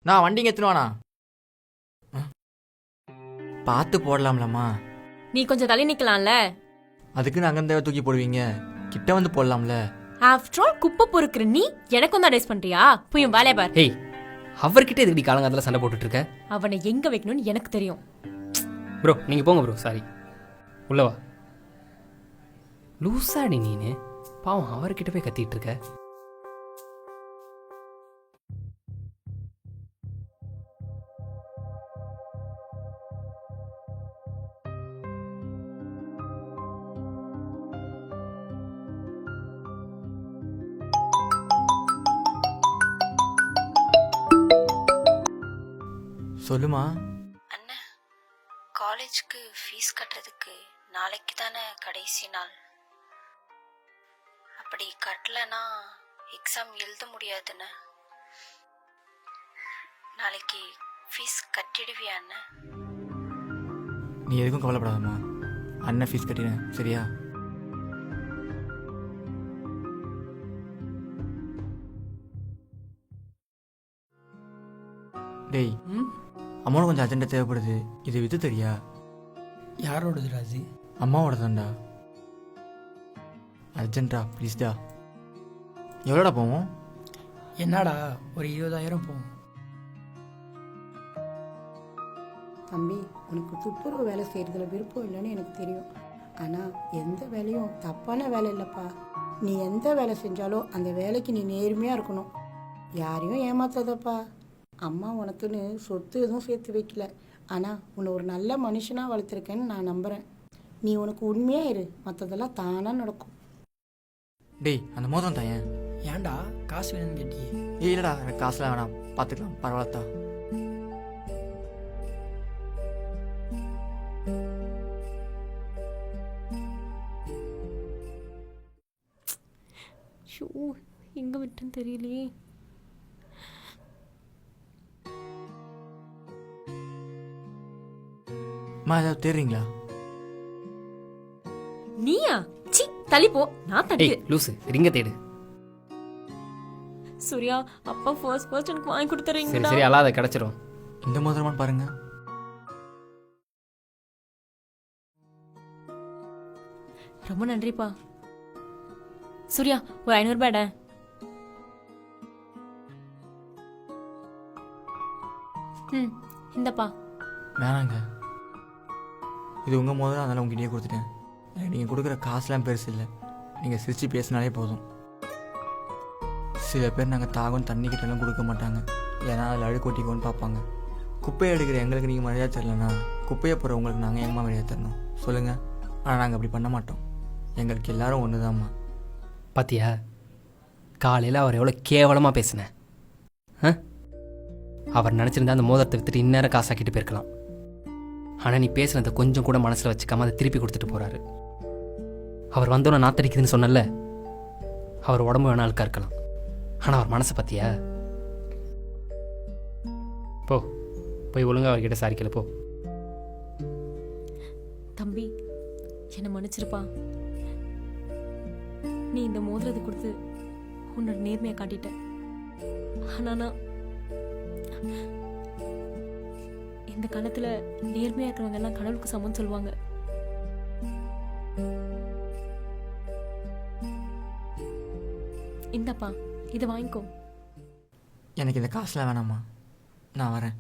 நான் வண்டிங்க எத்துனுவானா பார்த்து போடலாம்லம்மா. நீ கொஞ்சம் தள்ளி நிக்கலாம்ல. அதுக்குன்னு அங்கே தூக்கி போடுவீங்க, கிட்ட வந்து போடலாம்ல. ஆஃப்டர் ஆல் குப்பை பொறுக்கிற நீ எனக்கு வந்து அட்வைஸ் பண்றியா? போய் வேலையை பார். ஹேய், அவர்கிட்ட எதுக்கு காலங்காலத்தில் சண்டை போட்டுட்டு இருக்க? அவனை எங்க வைக்கணும்னு எனக்கு தெரியும். ப்ரோ நீங்கள் போங்க ப்ரோ, சாரி. உள்ளவா லூசாடி நீனு, பாவம் அவர்கிட்ட போய் கத்திட்டு இருக்க. சொல்லுமா. அண்ணா, காலேஜ்க்கு ஃபீஸ் கட்டுறதுக்கு நாளைக்கு தானே கடைசி நாள். அப்படி கட்டலைன்னா எக்ஸாம் எழுத முடியாதுண்ணே. நாளைக்கு ஃபீஸ் கட்டிடுவியா அண்ணா? நீ எதுக்கும் கவலைப்படாதம்மா, அண்ணன் ஃபீஸ் கட்டினேன் சரியா? டேய், அம்மாவோட கொஞ்சம் அர்ஜென்ட்டாக தேவைப்படுது, இது வித்து தெரியா? யாரோடது ராஜி? அம்மாவோட தான்டா, அர்ஜென்ட்டா ப்ளீஸ்டா. எவ்வளோடா போவோம்? என்னடா ஒரு 20,000 போகும். தம்பி, உனக்கு துப்புரவு வேலை செய்கிறதுல விருப்பம் இல்லைன்னு எனக்கு தெரியும். ஆனால் எந்த வேலையும் தப்பான வேலை இல்லைப்பா. நீ எந்த வேலை செஞ்சாலும் அந்த வேலைக்கு நீ நேர்மையாக இருக்கணும், யாரையும் ஏமாத்தாதப்பா. அம்மா உனக்குன்னு சொத்து எதுவும் சேர்த்து வைக்கல, ஆனால் உன்னை ஒரு நல்ல மனுஷனாக வளர்த்துருக்கேன்னு நான் நம்புகிறேன். நீ உனக்கு உண்மையாக இரு, மற்றதெல்லாம் தானாக நடக்கும். டேய், அந்த மோதிரம் தான் ஏன்? ஏன்டா காசு வேணும்னு கேட்டியே? இல்லைடா, எனக்கு காசுலாம் வேணாம், பார்த்துக்கலாம், பரவாயில்லத்தா. ஷூ எங்க விட்டுன்னு தெரியலையே. அம்மா ஏதாவது தேடுறீங்களா? நீயா? சி தள்ளி போ, நான் தள்ளி. ஏய் லூசு, ரிங்க தேடு. சூர்யா, அப்பா ஃபர்ஸ்ட் எனக்கு வாங்கி சரி கொடுத்துறீங்களா? சரி, அல்லாத கிடச்சிரும். இந்த மோதிரமான்னு பாருங்க. ரொம்ப நன்றிப்பா. சூர்யா, ஒரு 500 ரூபாய். இந்தப்பா. வேணாங்க, இது உங்கள் மோதிரம், அதனால் உங்ககிட்டயே கொடுத்துட்டேன். நீங்கள் கொடுக்குற காசுலாம் பெருசு இல்லை, நீங்கள் சிரித்து பேசினாலே போதும். சில பேர் நாங்கள் தாகம் தண்ணி கிட்டலாம் கொடுக்க மாட்டாங்க, ஏன்னா அதில் அழுக்கு கொட்டிக்கோன்னு பார்ப்பாங்க. குப்பையை எடுக்கிற எங்களுக்கு நீங்கள் மரியாதை தரலன்னா குப்பையை போகிற உங்களுக்கு நாங்கள் எங்கம்மா மரியாதை தரணும் சொல்லுங்கள்? ஆனால் நாங்கள் அப்படி பண்ண மாட்டோம், எங்களுக்கு எல்லாரும் ஒன்று தான்மா. பாத்தியா, காலையில் அவர் எவ்வளோ கேவலமாக பேசினேன். அவர் நினச்சிருந்தா அந்த மோதிரத்தை விற்றுட்டு இந்நேரம் காசாக்கிட்டு போயிருக்கலாம். ஆனால் நீ பேசுனதை கொஞ்சம் கூட மனசில் வச்சுக்காம அதை திருப்பி கொடுத்துட்டு போகிறாரு. அவர் வந்தோன்னே நாத்தடிக்குதுன்னு சொன்னல, அவர் உடம்பு வேணா அழுக்கா இருக்கலாம், ஆனால் அவர் மனசை பற்றியா? போய் ஒழுங்காக அவர்கிட்ட சாரிக்கல போ. தம்பி, என்னை மன்னிச்சிருப்பா. நீ இந்த மோதிரத்தை கொடுத்து உன்னோட நேர்மையை காட்டிட்ட. ஆனா நான் இந்த காலத்துல நேர்மையா இருக்கிறவங்க எல்லாம் கடவுளுக்கு சமம் சொல்லுவாங்க. இந்தப்பா, இதை வாங்கிக்கோ. எனக்கு இந்த காசுலாம் வேணாம்மா, நான் வரேன்.